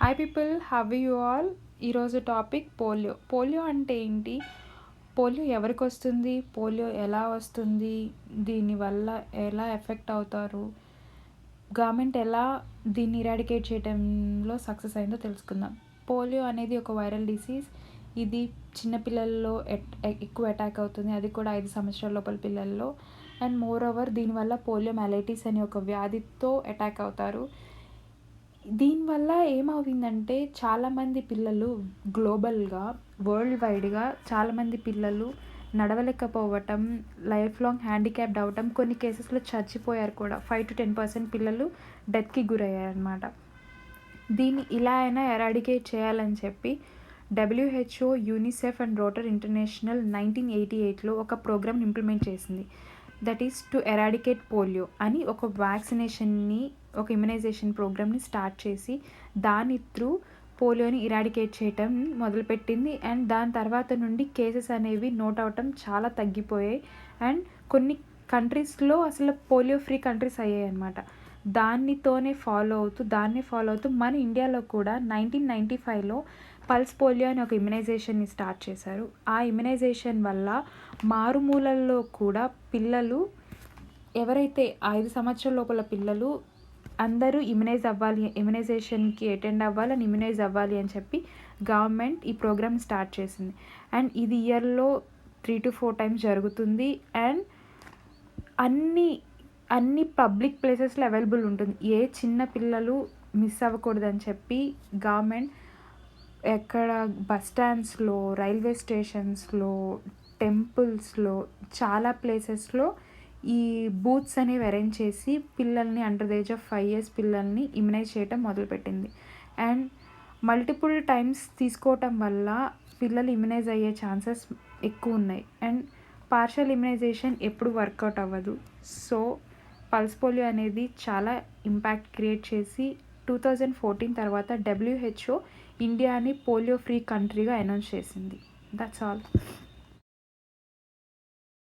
Hi people, have you all. ఈరోజు topic polio. Polio అంటే ఏంటి? పోలియో ఎవరికి వస్తుంది? పోలియో ఎలా వస్తుంది? దీనివల్ల ఎలా ఎఫెక్ట్ అవుతారు? గవర్నమెంట్ ఎలా దీన్ని ఇరాడికేట్ చేయడంలో సక్సెస్ అయిందో తెలుసుకుందాం. పోలియో అనేది ఒక వైరల్ డిసీజ్. ఇది చిన్నపిల్లల్లో ఎక్కువ అటాక్ అవుతుంది, అది కూడా 5 సంవత్సరాల లోపల పిల్లల్లో. అండ్ మోర్ ఓవర్ దీనివల్ల పోలియో మైలైటిస్ అనే ఒక వ్యాధితో అటాక్ అవుతారు. దీనివల్ల ఏమవుతుందంటే చాలామంది పిల్లలు గ్లోబల్గా, వరల్డ్ వైడ్గా చాలామంది పిల్లలు నడవలేకపోవటం, లైఫ్ లాంగ్ హ్యాండిక్యాప్డ్ అవ్వటం, కొన్ని కేసెస్లో చచ్చిపోయారు కూడా. 5-10% పిల్లలు డెత్కి గురయ్యారనమాట. దీన్ని ఇలా అయినా ఎరాడికేట్ చేయాలని చెప్పి WHO, UNICEF and rotary international 1988లో ఒక ప్రోగ్రామ్ ఇంప్లిమెంట్ చేసింది. That is to eradicate polio అని ఒక వ్యాక్సినేషన్ని, ఒక ఇమ్యునైజేషన్ ప్రోగ్రామ్ని స్టార్ట్ చేసి దాని త్రూ పోలియోని ఇరాడికేట్ చేయటం మొదలుపెట్టింది. అండ్ దాని తర్వాత నుండి కేసెస్ అనేవి నోట్ అవటం చాలా తగ్గిపోయాయి. అండ్ కొన్ని కంట్రీస్లో అసలు పోలియో ఫ్రీ కంట్రీస్ అయ్యాయి అన్నమాట. దాన్నే ఫాలో అవుతూ మన ఇండియాలో కూడా 1995లో పల్స్ పోలియో అని ఒక ఇమ్యునైజేషన్ని స్టార్ట్ చేశారు. ఆ ఇమ్యునైజేషన్ వల్ల మారుమూలల్లో కూడా పిల్లలు, ఎవరైతే 5 సంవత్సరాల లోపల పిల్లలు అందరూ ఇమ్యునైజేషన్కి అటెండ్ అవ్వాలి అండ్ ఇమ్యునైజ్ అవ్వాలి అని చెప్పి గవర్నమెంట్ ఈ ప్రోగ్రామ్ స్టార్ట్ చేసింది. అండ్ ఇది ఇయర్లో 3-4 టైమ్స్ జరుగుతుంది. అండ్ అన్ని పబ్లిక్ ప్లేసెస్లో అవైలబుల్ ఉంటుంది. ఏ చిన్న పిల్లలు మిస్ అవ్వకూడదని చెప్పి గవర్నమెంట్ ఎక్కడ బస్ స్టాండ్స్లో, రైల్వే స్టేషన్స్లో, టెంపుల్స్లో, చాలా ప్లేసెస్లో ఈ బూత్స్ అనేవి అరేంజ్ చేసి పిల్లల్ని under the age of 5 years పిల్లల్ని ఇమ్యునైజ్ చేయటం మొదలుపెట్టింది. అండ్ మల్టిపుల్ టైమ్స్ తీసుకోవటం వల్ల పిల్లలు ఇమ్యునైజ్ అయ్యే ఛాన్సెస్ ఎక్కువ ఉన్నాయి. అండ్ పార్షియల్ ఇమ్యునైజేషన్ ఎప్పుడు వర్కౌట్ అవ్వదు. సో పల్స్ పోలియో అనేది చాలా ఇంపాక్ట్ క్రియేట్ చేసి 2014 తర్వాత WHO ఇండియాని పోలియో ఫ్రీ కంట్రీగా అనౌన్స్ చేసింది. That's all.